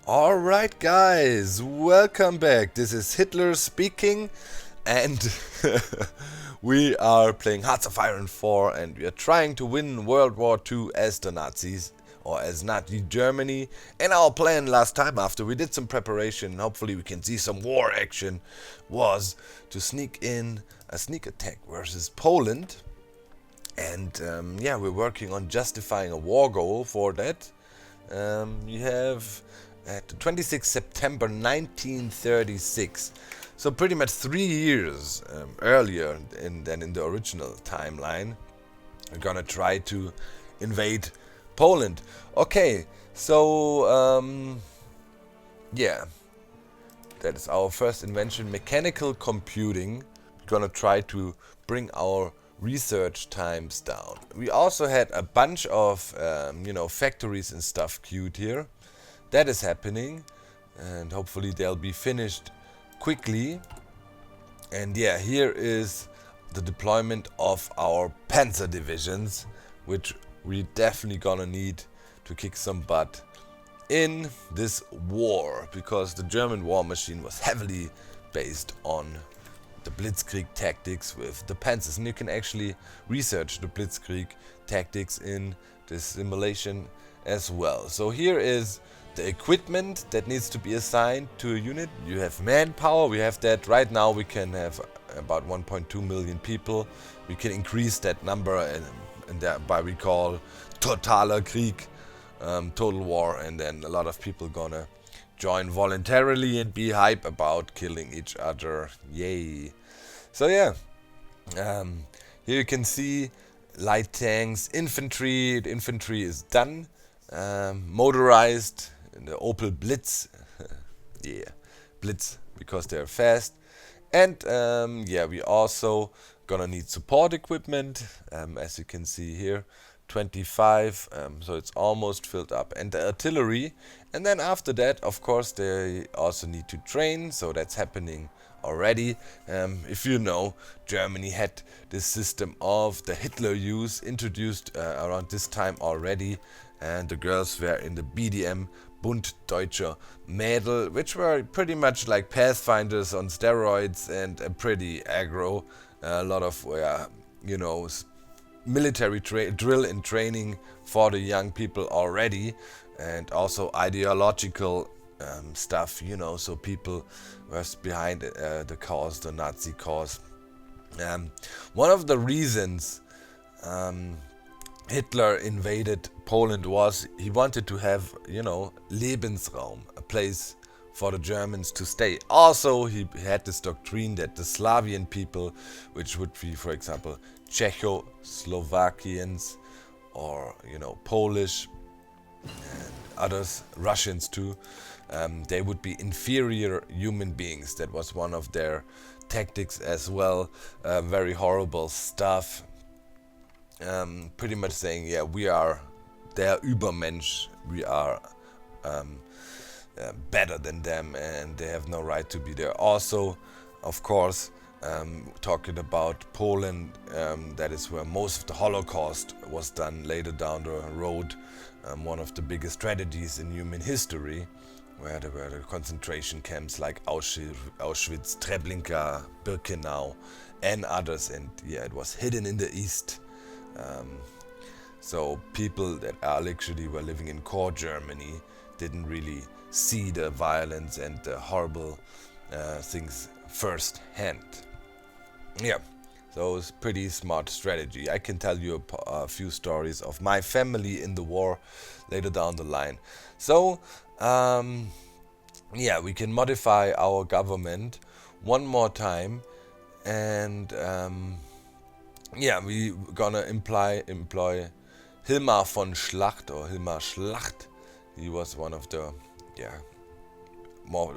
Alright guys, welcome back. This is Hitler speaking and we are playing HOI4 and we are trying to win World War II as the Nazis or as Nazi Germany. And our plan last time, after we did some preparation, hopefully we can see some war action, was to sneak in a sneak attack versus Poland. And yeah, we're working on justifying a war goal for that. You have at the 26th September 1936, so pretty much 3 years earlier than in the original timeline. We're gonna try to invade Poland. Okay, so yeah, that is our first invention, mechanical computing. We're gonna try to bring our research times down. We also had a bunch of factories and stuff queued here. That is happening, and hopefully they'll be finished quickly. And yeah, here is the deployment of our panzer divisions, which we definitely gonna need to kick some butt in this war, because the German war machine was heavily based on the Blitzkrieg tactics with the panzers, and you can actually research the Blitzkrieg tactics in this simulation as well. So here is the equipment that needs to be assigned to a unit. You have manpower, we have that. Right now we can have about 1.2 million people. We can increase that number and thereby we call totaler Krieg, total war, and then a lot of people gonna join voluntarily and be hype about killing each other. Yay. So yeah, here you can see light tanks, infantry. The infantry is done. Motorized, the Opel Blitz. Yeah, Blitz, because they're fast. And yeah, we also gonna need support equipment, as you can see here, 25, so it's almost filled up, and the artillery. And then after that, of course, they also need to train, so that's happening already. If you know, Germany had this system of the Hitler Youth introduced around this time already, and the girls were in the BDM, Bund Deutscher Mädel, which were pretty much like Pathfinders on steroids and pretty aggro. A lot of military drill and training for the young people already, and also ideological stuff, so people was behind the cause, the Nazi cause. One of the reasons Hitler invaded Poland was he wanted to have, Lebensraum, a place for the Germans to stay. Also, he had this doctrine that the Slavian people, which would be, for example, Czechoslovakians or, Polish and others, Russians too, they would be inferior human beings. That was one of their tactics as well. Very horrible stuff. Pretty much saying, yeah, we are der Übermensch, we are better than them and they have no right to be there. Also, of course, talking about Poland, that is where most of the Holocaust was done later down the road. One of the biggest tragedies in human history, where there were the concentration camps like Auschwitz, Treblinka, Birkenau and others, and yeah, it was hidden in the east. So people that actually were living in core Germany didn't really see the violence and the horrible things firsthand. Yeah, so it's pretty smart strategy. I can tell you a few stories of my family in the war later down the line. So yeah, we can modify our government one more time, and yeah, we gonna employ Hilmar von Schlacht, or Hilmar Schlacht. He was one of the,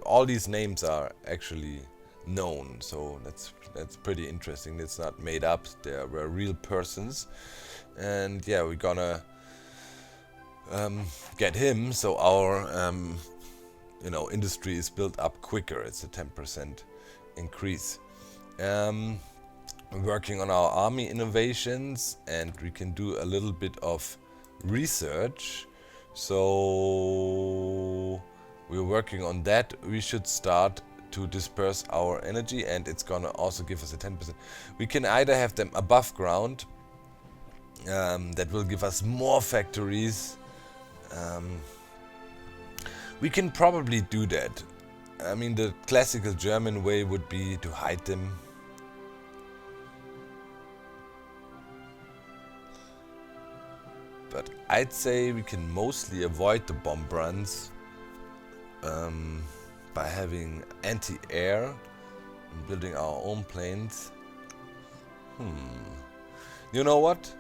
all these names are actually known, so that's pretty interesting. It's not made up, they were real persons. And yeah, we're gonna get him, so our industry is built up quicker. It's a 10% increase. We're working on our army innovations, and we can do a little bit of research. So we're working on that. We should start to disperse our energy, and it's gonna also give us a 10%. We can either have them above ground, that will give us more factories. We can probably do that. I mean, the classical German way would be to hide them. But I'd say we can mostly avoid the bomb runs by having anti-air and building our own planes. You know what?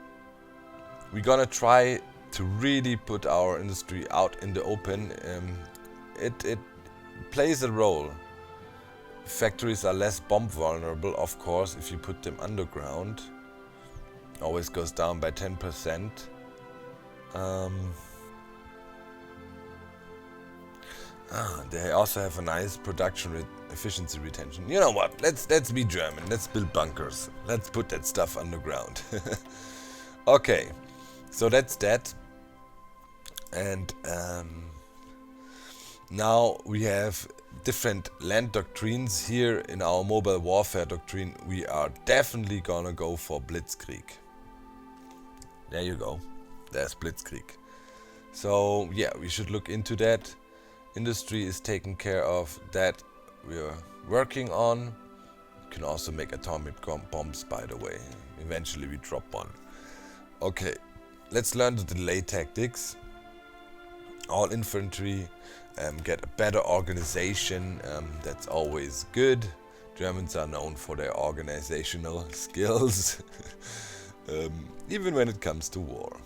We're gonna try to really put our industry out in the open. It plays a role. Factories are less bomb vulnerable, of course, if you put them underground. Always goes down by 10%. They also have a nice production efficiency retention. You know what? Let's be German. Let's build bunkers. Let's put that stuff underground. Okay, so that's that. And now we have different land doctrines. Here in our mobile warfare doctrine, we are definitely gonna go for Blitzkrieg. There you go. There's Blitzkrieg. So yeah, we should look into that. Industry is taken care of. That we are working on. You can also make atomic bombs, by the way. Eventually we drop one. Okay, let's learn the delay tactics. All infantry get a better organization. That's always good. Germans are known for their organizational skills, even when it comes to war.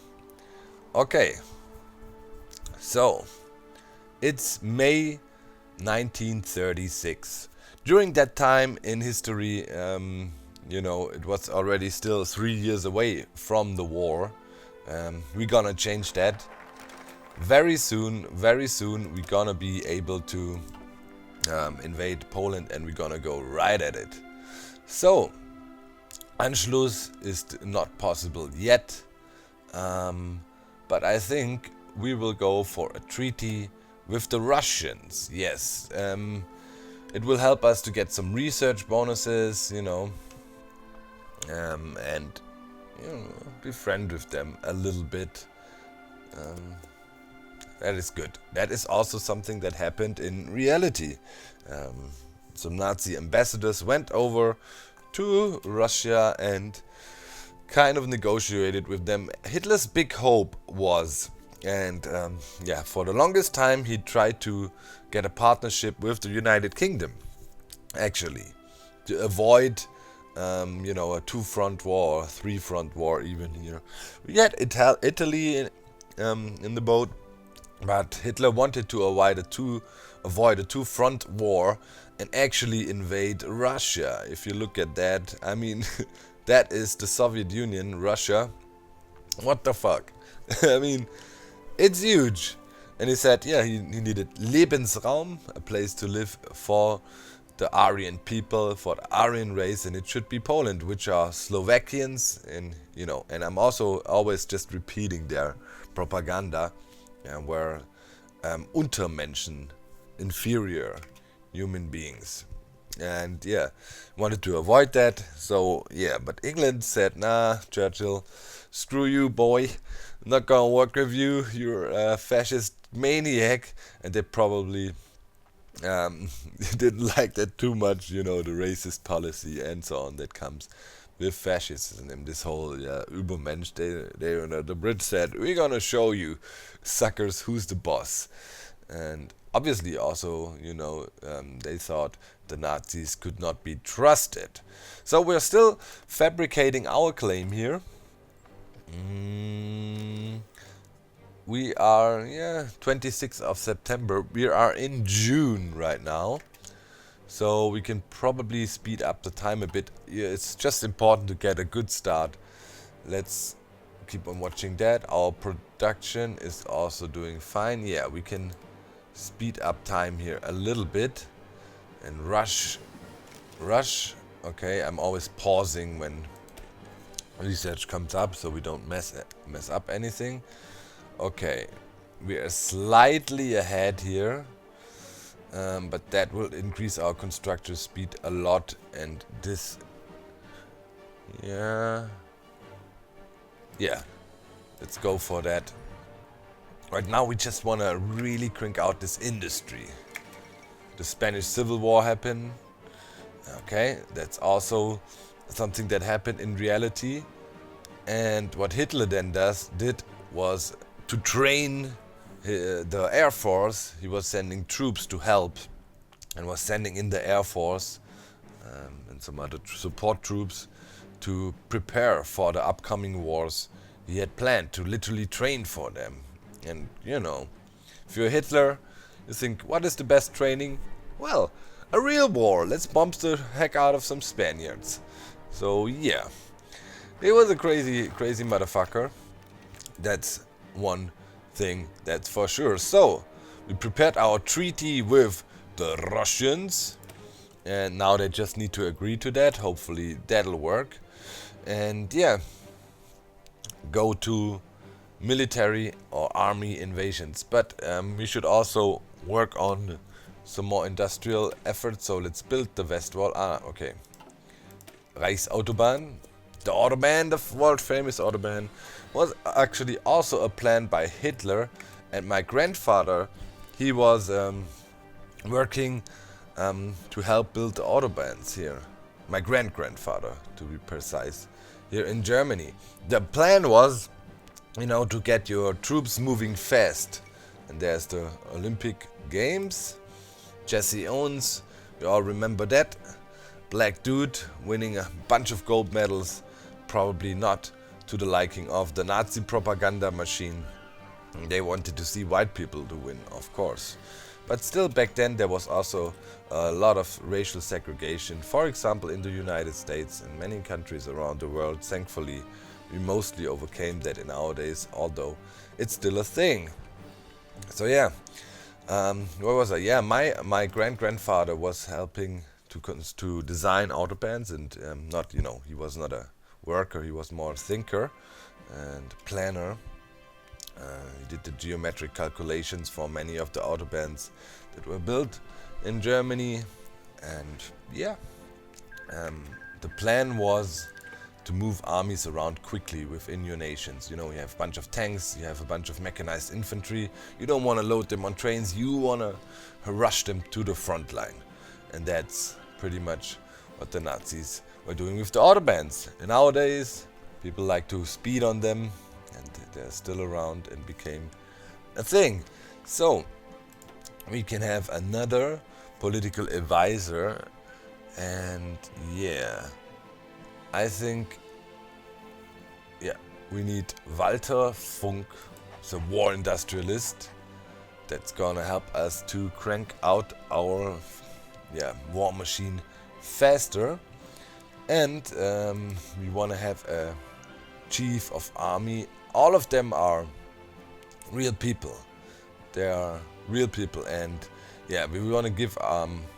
Okay, so it's May 1936. During that time in history, you know, it was already still 3 years away from the war. We're gonna change that. Very soon, we're gonna be able to invade Poland, and we're gonna go right at it. So, Anschluss is not possible yet, but I think we will go for a treaty with the Russians. Yes, it will help us to get some research bonuses, you know, and you know, be friend with them a little bit. That is good. That is also something that happened in reality. Some Nazi ambassadors went over to Russia and kind of negotiated with them. Hitler's big hope was, and yeah, for the longest time he tried to get a partnership with the United Kingdom, actually, to avoid you know, a two-front war, or three-front war even, you know. We had Italy in the boat, but Hitler wanted to avoid a two-front war and actually invade Russia. If you look at that, I mean, that is the Soviet Union, Russia. What the fuck? I mean, it's huge. And he said, yeah, he needed Lebensraum, a place to live for the Aryan people, for the Aryan race, and it should be Poland, which are Slovakians, and you know, and I'm also always just repeating their propaganda, where Untermenschen, inferior human beings, and yeah, wanted to avoid that. So yeah, but England said, nah, Churchill, screw you, boy, not gonna work with you, you're a fascist maniac. And they probably didn't like that too much, you know, the racist policy and so on that comes with fascism and this whole Übermensch. The Brits said, we're gonna show you suckers who's the boss. And obviously also, you know, they thought the Nazis could not be trusted. So we're still fabricating our claim here. We are, 26th of September. We are in June right now. So we can probably speed up the time a bit. Yeah, it's just important to get a good start. Let's keep on watching that. Our production is also doing fine. Yeah, we can speed up time here a little bit. And rush. Okay, I'm always pausing when research comes up so we don't mess up anything. Okay, we are slightly ahead here. but that will increase our construction speed a lot, and this, yeah, let's go for that. Right now we just want to really crank out this industry. The Spanish Civil War happened. Okay, that's also something that happened in reality. And what Hitler then did was to train the Air Force. He was sending troops to help, and was sending in the Air Force and some other support troops to prepare for the upcoming wars he had planned, to literally train for them. And you know, if you're Hitler, you think, what is the best training? Well, a real war. Let's bomb the heck out of some Spaniards. So yeah, he was a crazy motherfucker. That's one thing, that's for sure. So we prepared our treaty with the Russians, and now they just need to agree to that. Hopefully that'll work. And yeah, go to military or army invasions. But we should also work on some more industrial efforts. So let's build the West Wall. Okay. Reichsautobahn. The Autobahn, the world famous Autobahn, was actually also a plan by Hitler. And my grandfather, he was working to help build the Autobahns here. My grandfather, to be precise, here in Germany. The plan was, you know, to get your troops moving fast. And there's the Olympic Games. Jesse Owens, we all remember that. Black dude winning a bunch of gold medals. Probably not to the liking of the Nazi propaganda machine. They wanted to see white people to win, of course. But still, back then there was also a lot of racial segregation. For example, in the United States and many countries around the world. Thankfully, we mostly overcame that in our days, although it's still a thing. So yeah, what was I? Yeah, my grandfather was helping to design autobahns, and not, you know, he was not a worker, he was more a thinker and planner. He did the geometric calculations for many of the autobahns that were built in Germany. And yeah, the plan was to move armies around quickly within your nations. You know, you have a bunch of tanks, you have a bunch of mechanized infantry. You don't want to load them on trains, you want to rush them to the front line. And that's pretty much what the Nazis were doing with the autobahns. And nowadays, people like to speed on them, and they're still around and became a thing. So we can have another political advisor, and yeah, I think, yeah, we need Walter Funk, the war industrialist, that's gonna help us to crank out our war machine faster. And we want to have a chief of army. All of them are real people. They are real people, and yeah, we want to give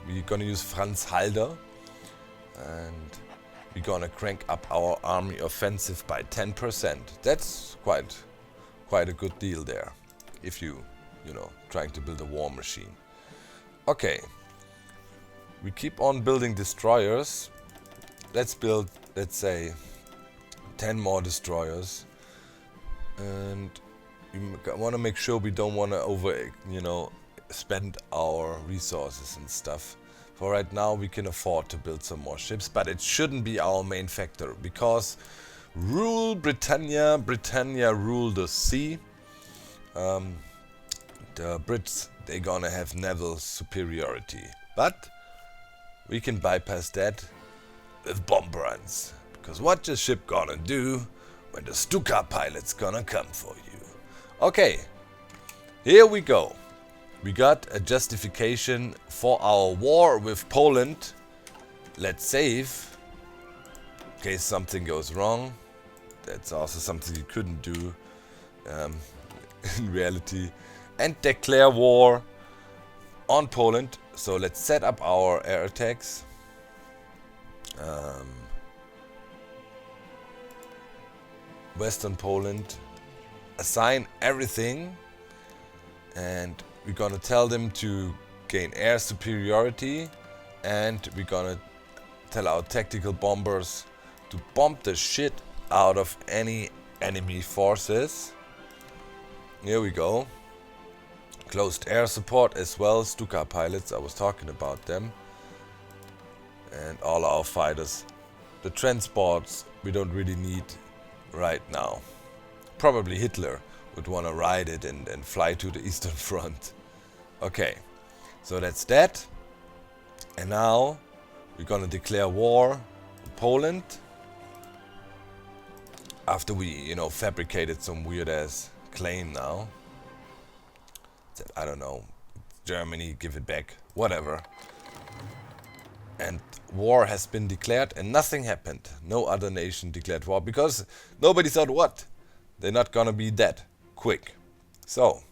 we're gonna use Franz Halder, and we're gonna crank up our army offensive by 10%. That's quite a good deal there, if you know, trying to build a war machine. Okay, we keep on building destroyers. Let's build, let's say, 10 more destroyers, and we want to make sure we don't want to spend our resources and stuff. For right now, we can afford to build some more ships, but it shouldn't be our main factor, because rule Britannia, Britannia rule the sea. The Brits, they're gonna have naval superiority, but we can bypass that with bomb runs. Because what the ship gonna do when the Stuka pilot's gonna come for you? Okay, here we go. We got a justification for our war with Poland. Let's save in case something goes wrong. That's also something you couldn't do in reality. And declare war on Poland. So let's set up our air attacks. Western Poland, assign everything, and we're gonna tell them to gain air superiority, and we're gonna tell our tactical bombers to bomb the shit out of any enemy forces. Here we go. Closed air support as well, Stuka pilots, I was talking about them. And all our fighters. The transports we don't really need right now. Probably Hitler would want to ride it and fly to the Eastern Front. Okay, so that's that. And now we're gonna declare war on Poland. After we, you know, fabricated some weird ass claim now. I don't know, Germany, give it back, whatever. And war has been declared and nothing happened. No other nation declared war because nobody thought, what? They're not gonna be that quick. So,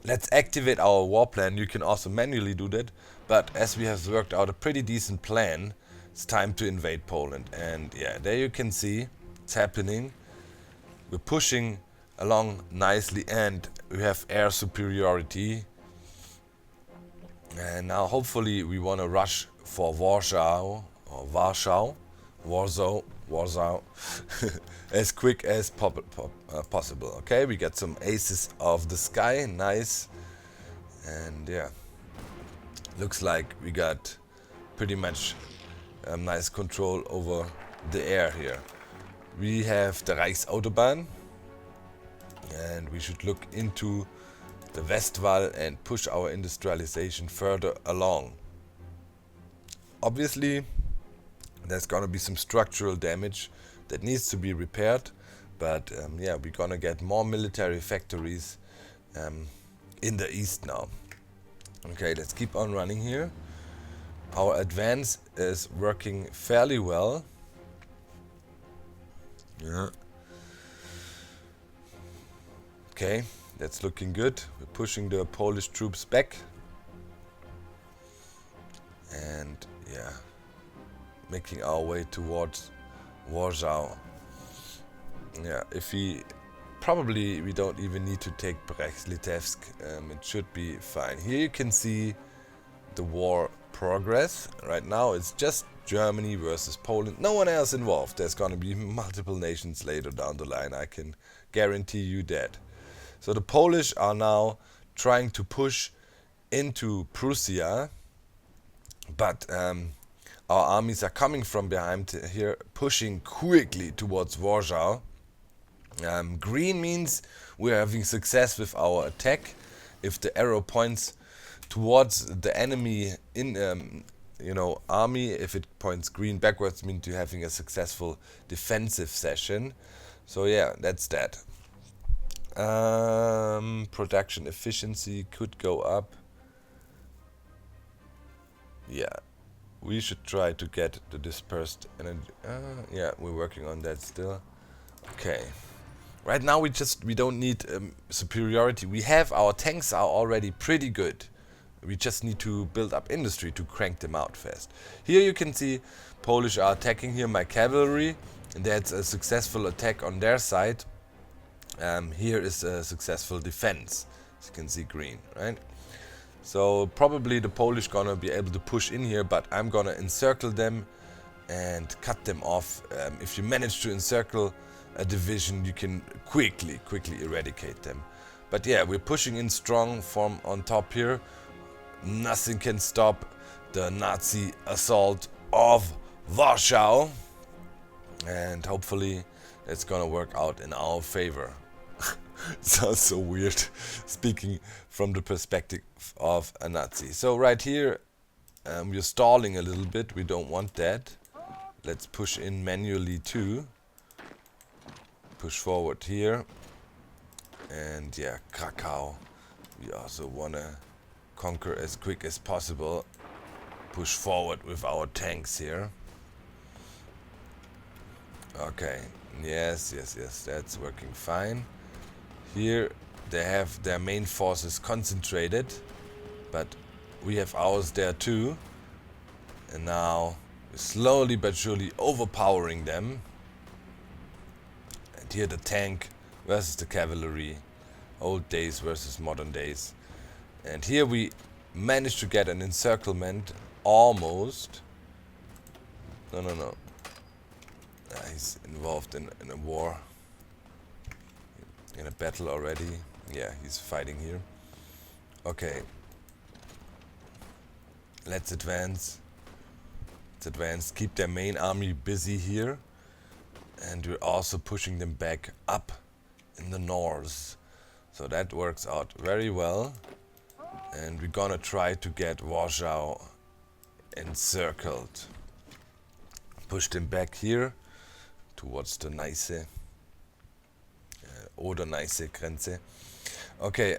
let's activate our war plan. You can also manually do that, but as we have worked out a pretty decent plan, it's time to invade Poland. And yeah, there you can see it's happening. We're pushing along nicely and we have air superiority. And now hopefully we want to rush for Warsaw as quick as possible. Okay, we got some aces of the sky, nice. And yeah, looks like we got pretty much nice control over the air here. We have the Reichsautobahn and we should look into the Westwall and push our industrialization further along. Obviously, there's gonna be some structural damage that needs to be repaired, but yeah, we're gonna get more military factories in the east now. Okay, let's keep on running here. Our advance is working fairly well. Yeah. Okay, that's looking good. We're pushing the Polish troops back. And yeah, making our way towards Warsaw. Yeah, if we don't even need to take Brest-Litovsk. It should be fine. Here you can see the war progress. Right now it's just Germany versus Poland. No one else involved. There's gonna be multiple nations later down the line. I can guarantee you that. So the Polish are now trying to push into Prussia, but our armies are coming from behind here, pushing quickly towards Warsaw. Green means we're having success with our attack. If the arrow points towards the enemy in army, if it points green backwards, means you're having a successful defensive session. So yeah, that's that. Production efficiency could go up. Yeah, we should try to get the dispersed energy. Yeah, we're working on that still. Okay. Right now we don't need superiority. We have our tanks are already pretty good. We just need to build up industry to crank them out fast. Here you can see Polish are attacking here my cavalry, and that's a successful attack on their side. Here is a successful defense. As you can see, green, right? So probably the Polish gonna be able to push in here, but I'm gonna encircle them and cut them off. If you manage to encircle a division, you can quickly eradicate them. But yeah, we're pushing in strong from on top here. Nothing can stop the Nazi assault of Warsaw, and hopefully it's gonna work out in our favor. It sounds so weird speaking from the perspective of a Nazi. So right here we're stalling a little bit. We don't want that. Let's push in manually too. Push forward here. And yeah, Krakow we also wanna conquer as quick as possible. Push forward with our tanks here. Okay, yes, that's working fine. Here they have their main forces concentrated, but we have ours there too. And now we're slowly but surely overpowering them. And here the tank versus the cavalry, old days versus modern days. And here we managed to get an encirclement almost. No. He's involved in a war. In a battle already. Yeah, he's fighting here. Okay. Let's advance. Keep their main army busy here. And we're also pushing them back up in the north. So that works out very well. And we're gonna try to get Warschau encircled. Push them back here towards the Neiße. Oder-Neiße-Grenze. Okay,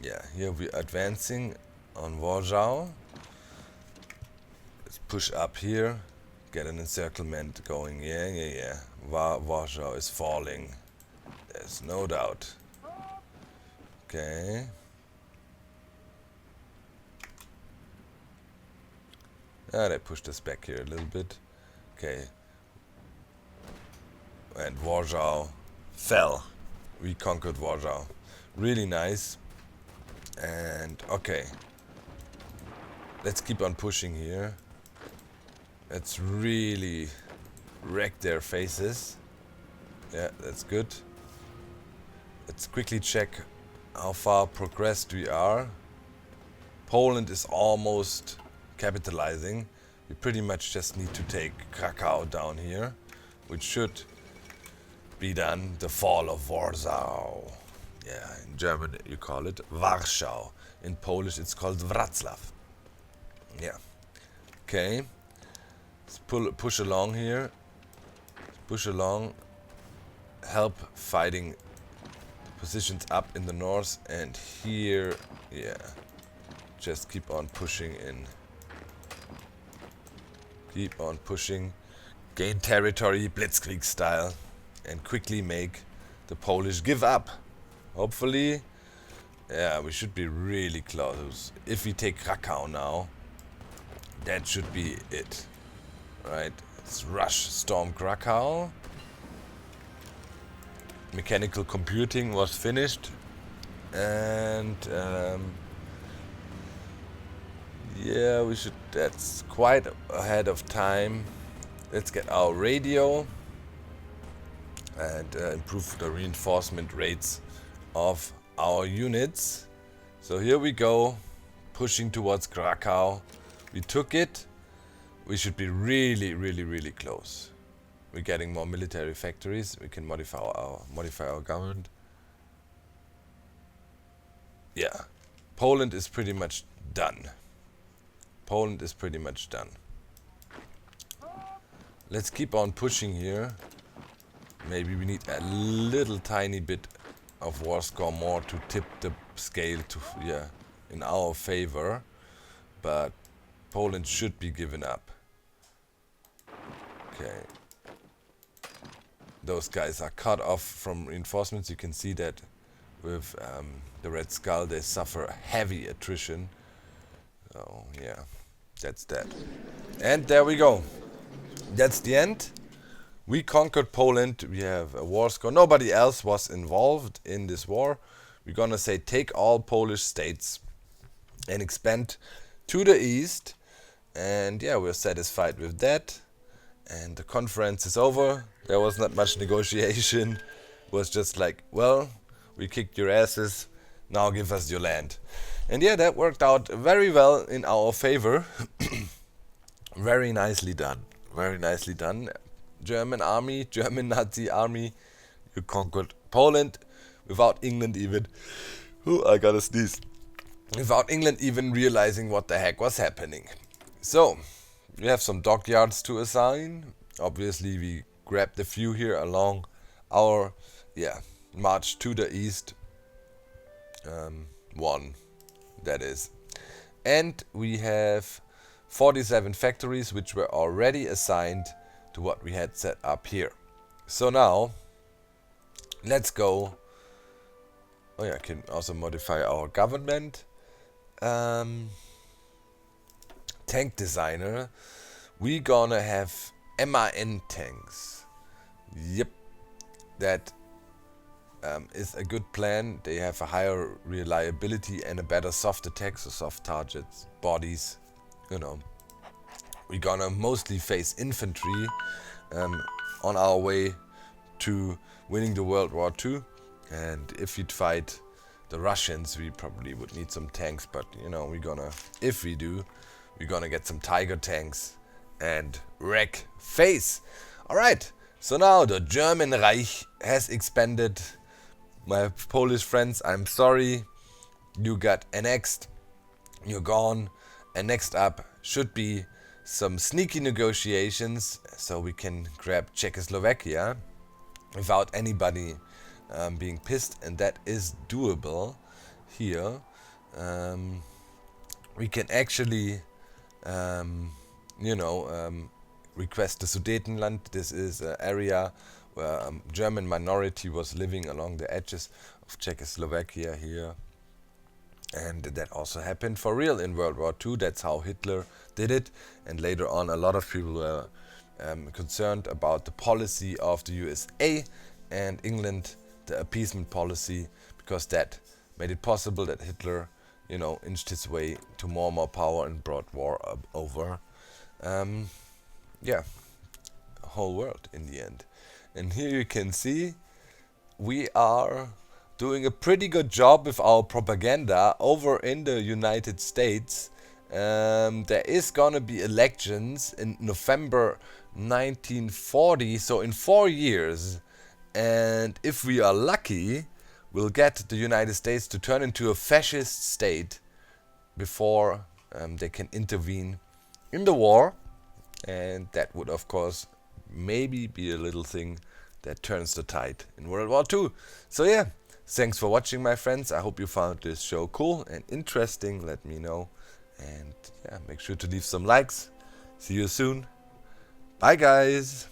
yeah, here we're advancing on Warschau. Let's push up here, get an encirclement going. Yeah. Warschau is falling. There's no doubt. Okay. They pushed us back here a little bit. Okay. And Warschau fell. We conquered Warschau. Really nice. And okay. Let's keep on pushing here. Let's really wreck their faces. Yeah, that's good. Let's quickly check how far progressed we are. Poland is almost capitalizing. We pretty much just need to take Krakow down here, which should be done. The fall of Warsaw. Yeah, in German you call it Warschau. In Polish it's called Wrocław. Yeah. Okay. Let's push along here. Push along. Help fighting positions up in the north, and here, yeah. Just keep on pushing in. Keep on pushing. Gain territory, blitzkrieg style, and quickly make the Polish give up. Hopefully, yeah, we should be really close. If we take Krakow now, that should be it. Right, let's rush, storm Krakow. Mechanical computing was finished, and yeah, we should. That's quite ahead of time. Let's get our radio and improve the reinforcement rates of our units. So here we go, pushing towards Krakow. We took it. We should be really close. We're getting more military factories. We can modify our government. Yeah, Poland is pretty much done. Poland is pretty much done. Let's keep on pushing here. Maybe we need a little tiny bit of war score more to tip the scale to in our favor, but Poland should be given up. Okay. Those guys are cut off from reinforcements. You can see that with the Red Skull they suffer heavy attrition. So yeah, that's that. And there we go. That's the end. We conquered Poland. We have a war score. Nobody else was involved in this war. We're gonna say take all Polish states and expand to the east. And yeah, we're satisfied with that. And the conference is over. There was not much negotiation. It was just like, well, we kicked your asses. Now give us your land. And yeah, that worked out very well in our favor. Very nicely done. Very nicely done. German army, German Nazi army, you conquered Poland without England even. Ooh, I gotta sneeze. Without England even realizing what the heck was happening. So, we have some dockyards to assign. Obviously, we grabbed a few here along our march to the east. One, that is. And we have 47 factories which were already assigned to what we had set up here. So now, let's go. Oh yeah, I can also modify our government. Tank designer. We gonna have MAN tanks. Yep, that is a good plan. They have a higher reliability and a better soft attack, so soft targets, bodies, you know. We're gonna mostly face infantry on our way to winning the World War II. And if we'd fight the Russians, we probably would need some tanks, but you know, if we do, we're gonna get some Tiger tanks and wreck face. Alright, so now the German Reich has expanded. My Polish friends, I'm sorry, you got annexed, you're gone, and next up should be some sneaky negotiations so we can grab Czechoslovakia without anybody being pissed, and that is doable here. We can actually request the Sudetenland. This is an area where a German minority was living along the edges of Czechoslovakia here. And that also happened for real in World War II. That's how Hitler did it. And later on, a lot of people were concerned about the policy of the USA and England, the appeasement policy, because that made it possible that Hitler, inched his way to more and more power and brought war over, the whole world in the end. And here you can see we are doing a pretty good job with our propaganda over in the United States. There is gonna be elections in November 1940, so in 4 years. And if we are lucky, we'll get the United States to turn into a fascist state before they can intervene in the war. And that would, of course, maybe be a little thing that turns the tide in World War II. So yeah, thanks for watching, my friends. I hope you found this show cool and interesting. Let me know. And yeah, make sure to leave some likes. See you soon. Bye, guys.